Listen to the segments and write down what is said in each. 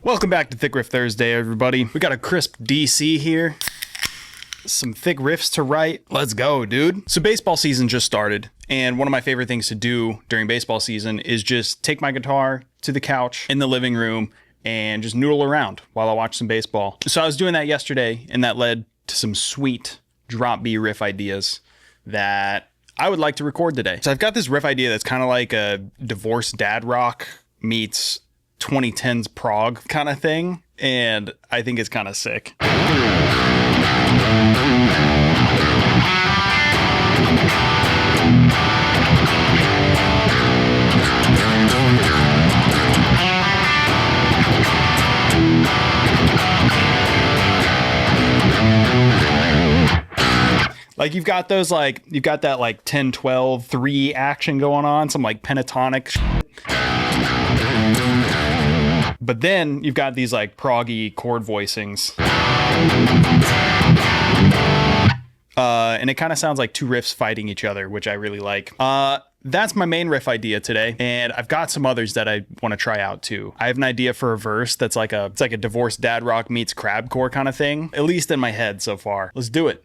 Welcome back to Thick Riff Thursday, everybody. We got a crisp DC here. Some thick riffs to write. Let's go, dude. So baseball season just started, and one of my favorite things to do during baseball season is just take my guitar to the couch in the living room and just noodle around while I watch some baseball. So I was doing that yesterday, and that led to some sweet drop B riff ideas that I would like to record today. So I've got this riff idea that's kind of like a divorced dad rock meets 2010s prog kind of thing, and I think it's kind of sick. Like you've got those you've got that 10, 12, 3 action going on, some pentatonic shit. But then you've got these proggy chord voicings. And it kind of sounds like two riffs fighting each other, which I really like. That's my main riff idea today, and I've got some others that I want to try out too. I have an idea for a verse that's like a divorced dad rock meets crabcore kind of thing, at least in my head so far. Let's do it.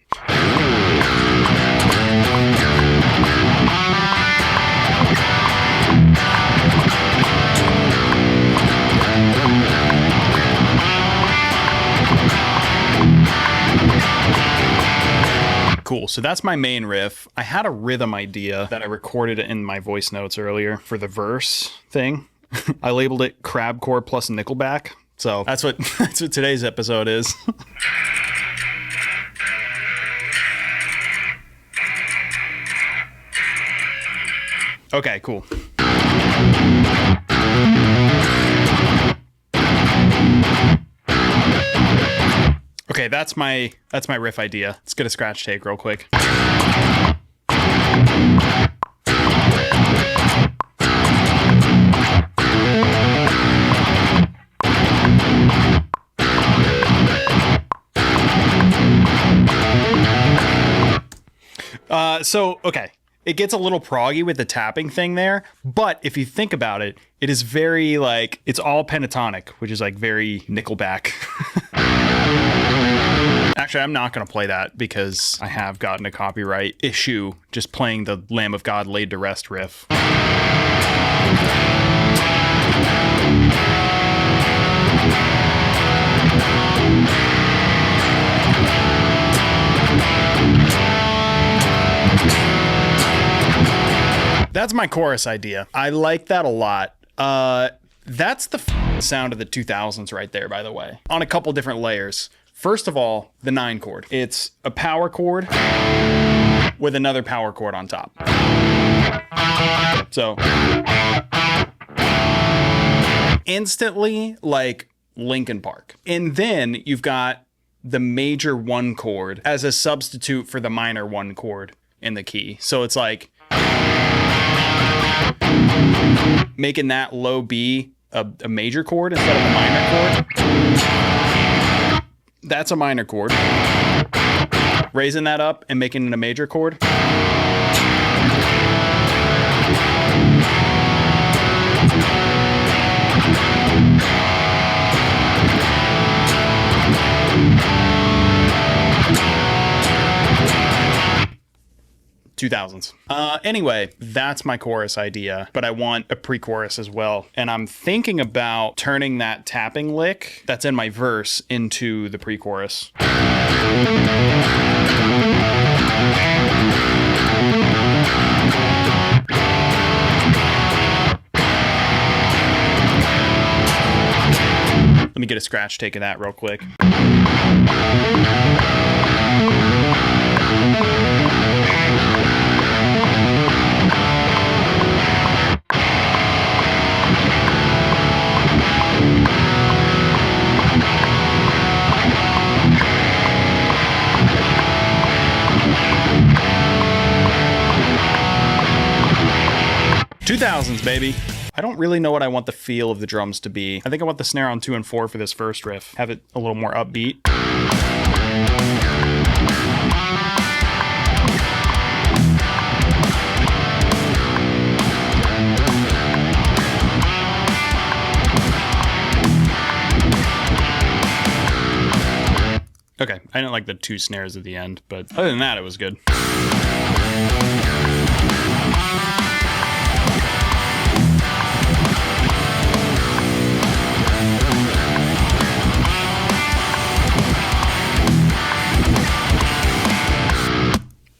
Cool, so that's my main riff. I had a rhythm idea that I recorded in my voice notes earlier for the verse thing. I labeled it Crabcore plus Nickelback. So that's what today's episode is. Okay, cool. Okay, that's my riff idea. Let's get a scratch take real quick. Okay. It gets a little proggy with the tapping thing there, but if you think about it, it is very it's all pentatonic, which is very Nickelback. Actually, I'm not going to play that because I have gotten a copyright issue just playing the Lamb of God Laid to Rest riff. That's my chorus idea. I like that a lot. That's the sound of the 2000s right there, by the way, on a couple different layers. First of all, the 9 chord. It's a power chord with another power chord on top. So instantly Linkin Park. And then you've got the major 1 chord as a substitute for the minor 1 chord in the key. So it's making that low B a major chord instead of a minor chord. That's a minor chord. Raising that up and making it a major chord. (2000s). Anyway, that's my chorus idea, but I want a pre-chorus as well. And I'm thinking about turning that tapping lick that's in my verse into the pre-chorus. Let me get a scratch take of that real quick. 2000s, baby. I don't really know what I want the feel of the drums to be. I think I want the snare on 2 and 4 for this first riff. Have it a little more upbeat. Okay, I didn't like the 2 snares at the end, but other than that, it was good.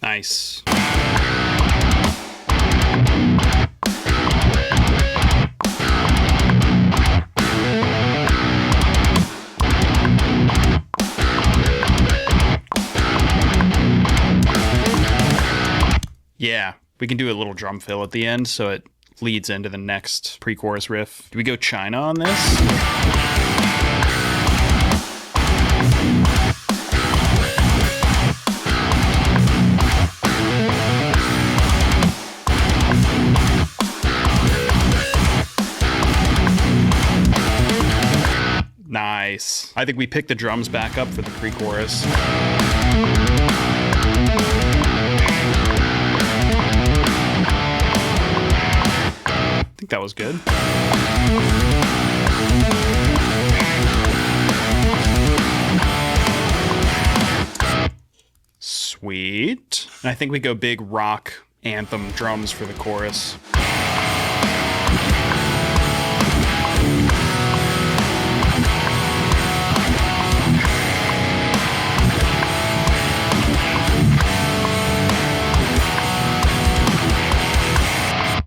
Nice. Yeah, we can do a little drum fill at the end so it leads into the next pre-chorus riff. Do we go China on this? Nice. I think we picked the drums back up for the pre-chorus. I think that was good. Sweet. And I think we go big rock anthem drums for the chorus.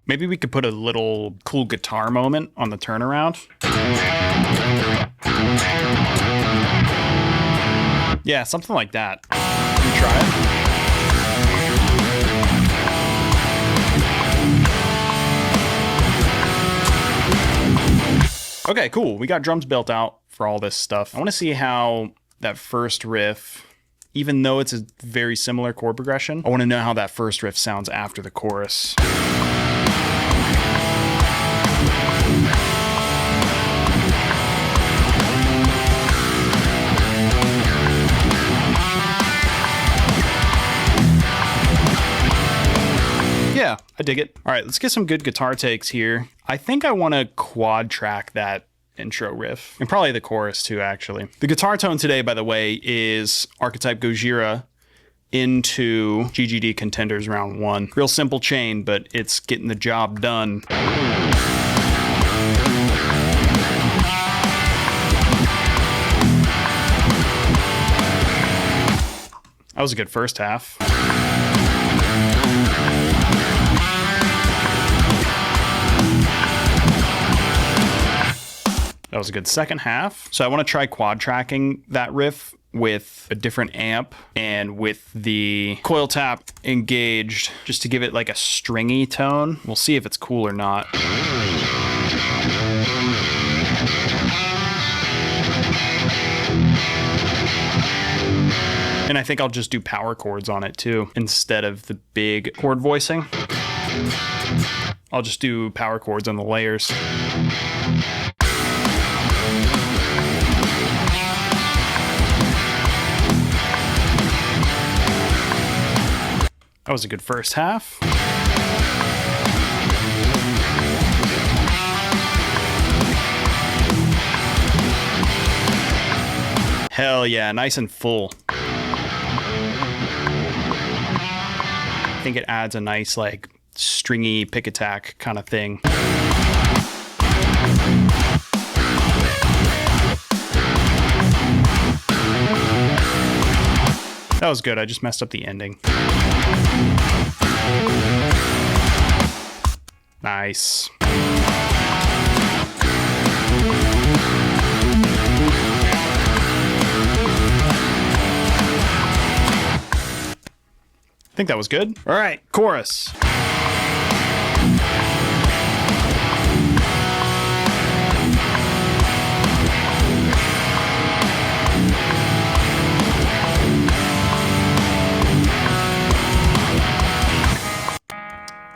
Maybe we could put a little cool guitar moment on the turnaround. Yeah, something like that. Can we try it? Okay, cool. We got drums built out for all this stuff. I want to see how that first riff, even though it's a very similar chord progression, I want to know how that first riff sounds after the chorus. Yeah, I dig it. All right, let's get some good guitar takes here. I think I want to quad track that intro riff, and probably the chorus too, actually. The guitar tone today, by the way, is Archetype Gojira into GGD Contenders Round 1. Real simple chain, but it's getting the job done. That was a good first half. That was a good second half. So I want to try quad tracking that riff with a different amp and with the coil tap engaged just to give it like a stringy tone. We'll see if it's cool or not. And I think I'll just do power chords on it too, instead of the big chord voicing. I'll just do power chords on the layers. That was a good first half. Hell yeah, nice and full. I think it adds a nice, like, stringy pick attack kind of thing. That was good. I just messed up the ending. Nice. I think that was good. All right, chorus.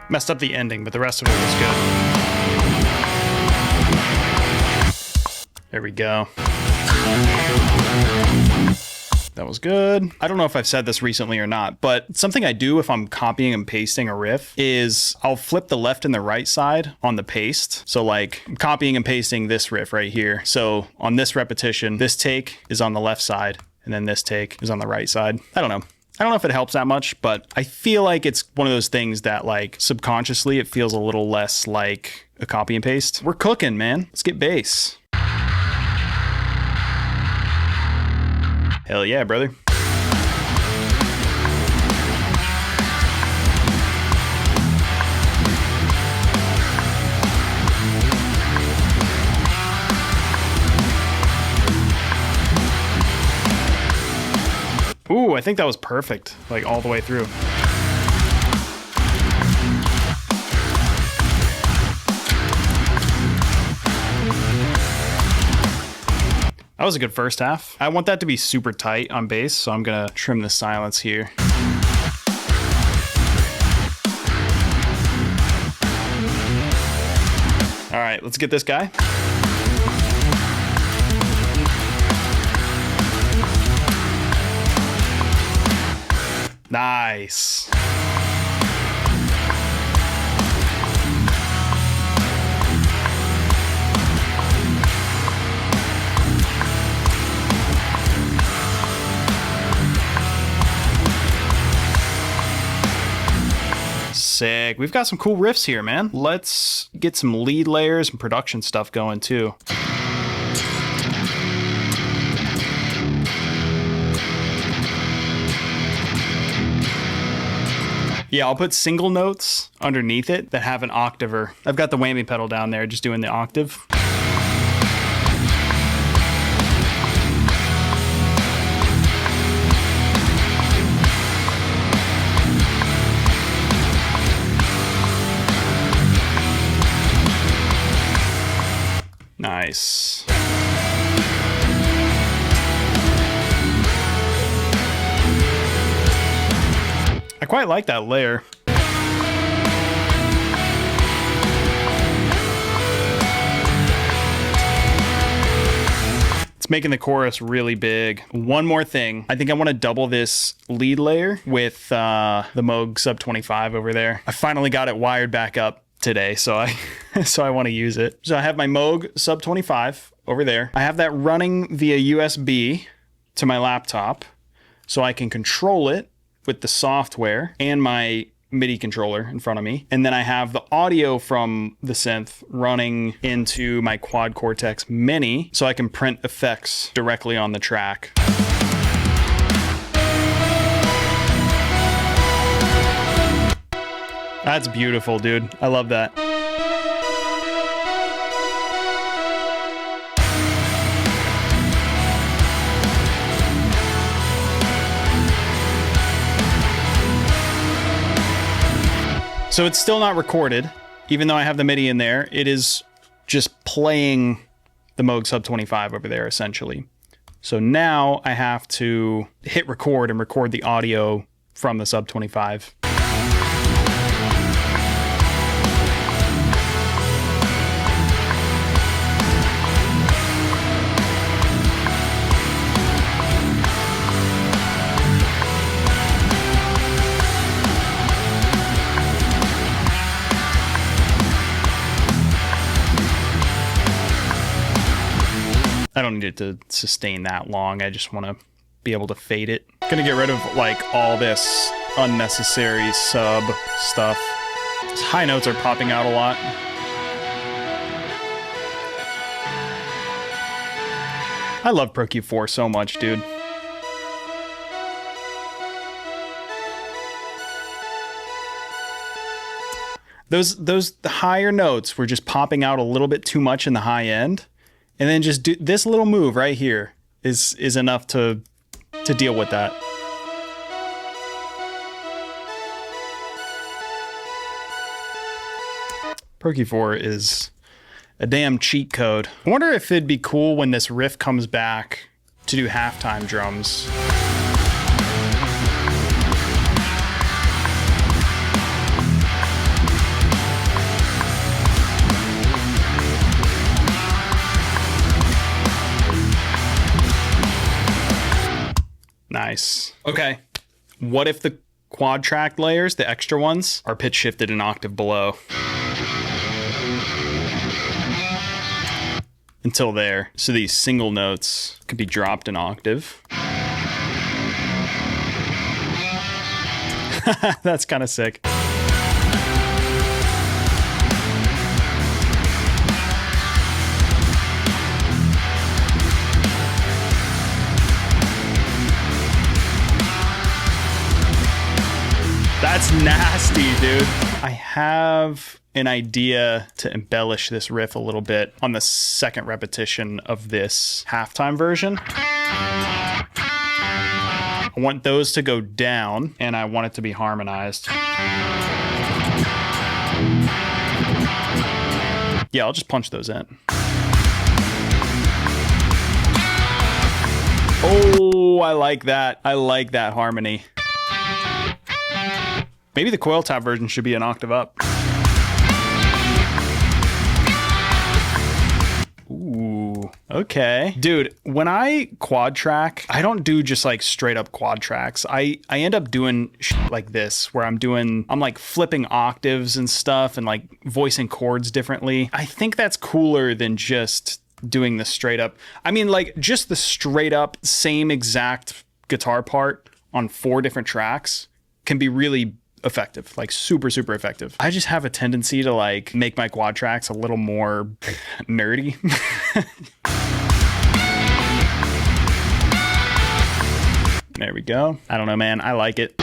Messed up the ending, but the rest of it was good. There we go. That was good. I don't know if I've said this recently or not, but something I do if I'm copying and pasting a riff is I'll flip the left and the right side on the paste. So like I'm copying and pasting this riff right here. So on this repetition, this take is on the left side and then this take is on the right side. I don't know. I don't know if it helps that much, but I feel like it's one of those things that like subconsciously it feels a little less like a copy and paste. We're cooking, man. Let's get bass. Hell yeah, brother. Ooh, I think that was perfect, like all the way through. That was a good first half. I want that to be super tight on bass, so I'm gonna trim the silence here. All right, let's get this guy. Nice. Sick. We've got some cool riffs here, man. Let's get some lead layers and production stuff going too. Yeah, I'll put single notes underneath it that have an octaver. I've got the whammy pedal down there, just doing the octave. Nice. I quite like that layer. It's making the chorus really big. One more thing. I think I want to double this lead layer with the Moog Sub 25 over there. I finally got it wired back up today, so I want to use it. So I have my Moog Sub 25 over there. I have that running via USB to my laptop so I can control it with the software and my MIDI controller in front of me. And then I have the audio from the synth running into my Quad Cortex Mini so I can print effects directly on the track. That's beautiful, dude. I love that. So it's still not recorded, even though I have the MIDI in there. It is just playing the Moog Sub 25 over there, essentially. So now I have to hit record and record the audio from the Sub 25. I don't need it to sustain that long. I just want to be able to fade it. Gonna get rid of like all this unnecessary sub stuff. These high notes are popping out a lot. I love Pro Q4 so much, dude. Those higher notes were just popping out a little bit too much in the high end. And then just do this little move right here is enough to deal with that. Pro Q4 is a damn cheat code. I wonder if it'd be cool when this riff comes back to do halftime drums. Nice. Okay. What if the quad track layers, the extra ones, are pitch shifted an octave below? Until there. So these single notes could be dropped an octave. That's kind of sick. That's nasty, dude. I have an idea to embellish this riff a little bit on the second repetition of this halftime version. I want those to go down, and I want it to be harmonized. Yeah, I'll just punch those in. Oh, I like that. I like that harmony. Maybe the coil top version should be an octave up. Ooh, okay. Dude, when I quad track, I don't do just like straight up quad tracks. I end up doing shit like this, where I'm like flipping octaves and stuff and like voicing chords differently. I think that's cooler than just doing the straight up. I mean, like just the straight up same exact guitar part on 4 different tracks can be really effective, like super effective. I just have a tendency to like make my quad tracks a little more nerdy. There we go. I don't know, man. I like it.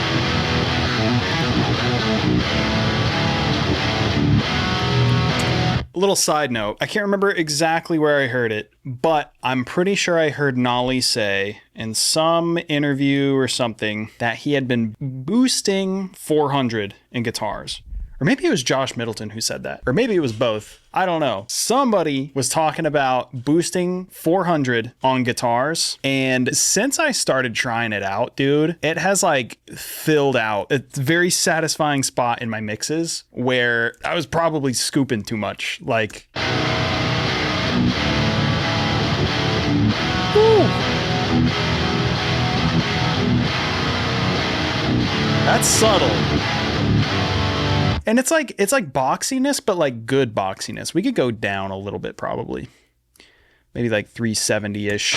A little side note, I can't remember exactly where I heard it, but I'm pretty sure I heard Nolly say in some interview or something that he had been boosting 400 in guitars. Or maybe it was Josh Middleton who said that. Or maybe it was both. I don't know. Somebody was talking about boosting 400 on guitars. And since I started trying it out, dude, it has like filled out a very satisfying spot in my mixes where I was probably scooping too much. Like, woo. That's subtle. And it's like boxiness, but like good boxiness. We could go down a little bit probably. Maybe like 370-ish.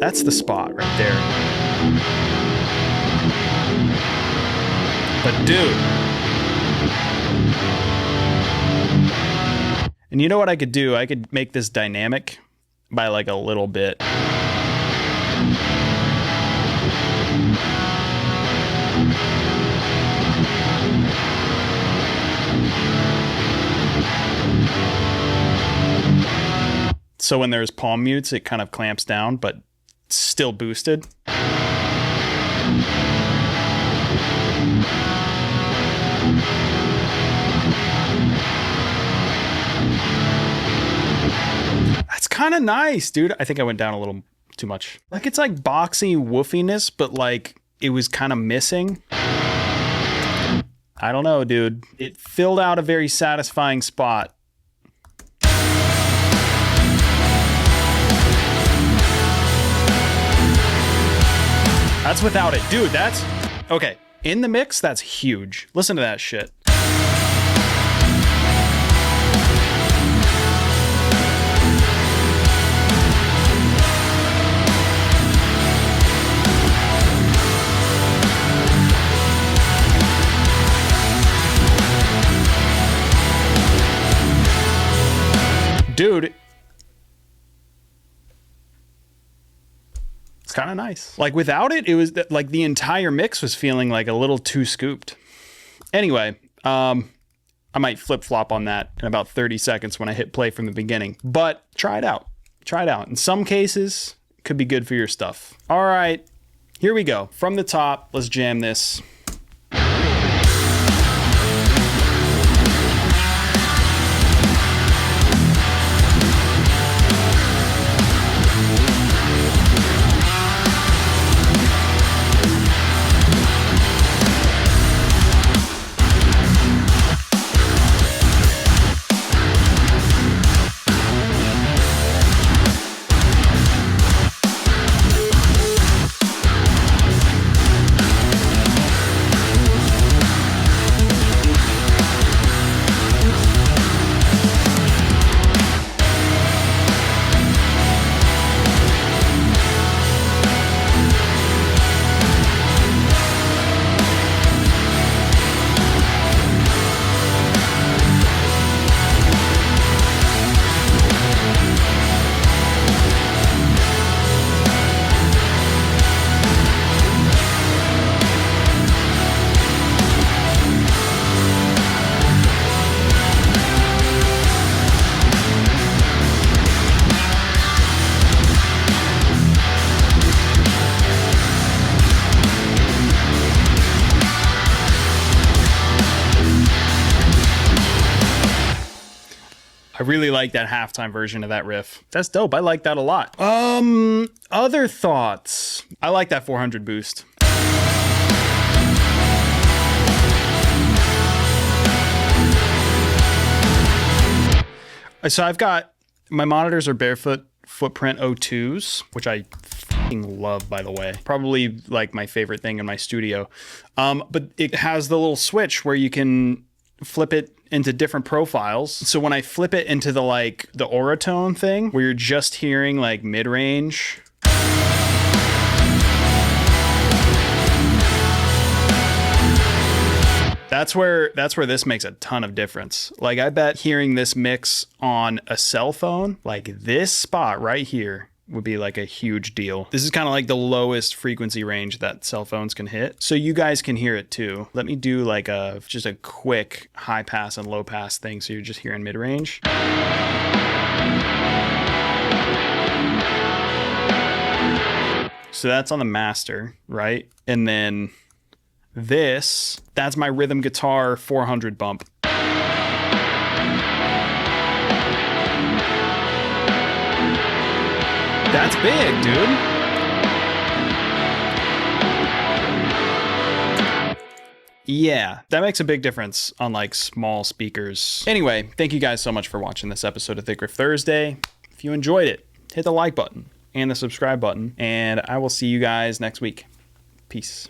That's the spot right there. But dude. And you know what I could do? I could make this dynamic by like a little bit. So when there's palm mutes, it kind of clamps down, but still boosted. That's kind of nice, dude. I think I went down a little too much. Like it's like boxy woofiness, but like it was kind of missing. I don't know, dude. It filled out a very satisfying spot. That's without it. Dude, that's... Okay, in the mix, that's huge. Listen to that shit. Dude... kind of nice. Like without it, it was like the entire mix was feeling like a little too scooped. Anyway, I might flip-flop on that in about 30 seconds when I hit play from the beginning, but try it out. Try it out. In some cases, it could be good for your stuff. All right, here we go. From the top, let's jam this. really like that halftime version of that riff. That's dope. I like that a lot. Other thoughts. I like that 400 boost. So I've got, my monitors are Barefoot Footprint O2s, which I fucking love, by the way. Probably like my favorite thing in my studio. But it has the little switch where you can flip it into different profiles. So when I flip it into the like the Auratone thing, where you're just hearing like mid-range, that's where this makes a ton of difference. Like I bet hearing this mix on a cell phone, like this spot right here, would be like a huge deal. This is kind of like the lowest frequency range that cell phones can hit. So you guys can hear it too. Let me do like just a quick high pass and low pass thing. So you're just hearing mid range. So that's on the master, right? And then that's my rhythm guitar 400 bump. That's big, dude. Yeah, that makes a big difference on like small speakers. Anyway, thank you guys so much for watching this episode of Thick Riff Thursday. If you enjoyed it, hit the like button and the subscribe button, and I will see you guys next week. Peace.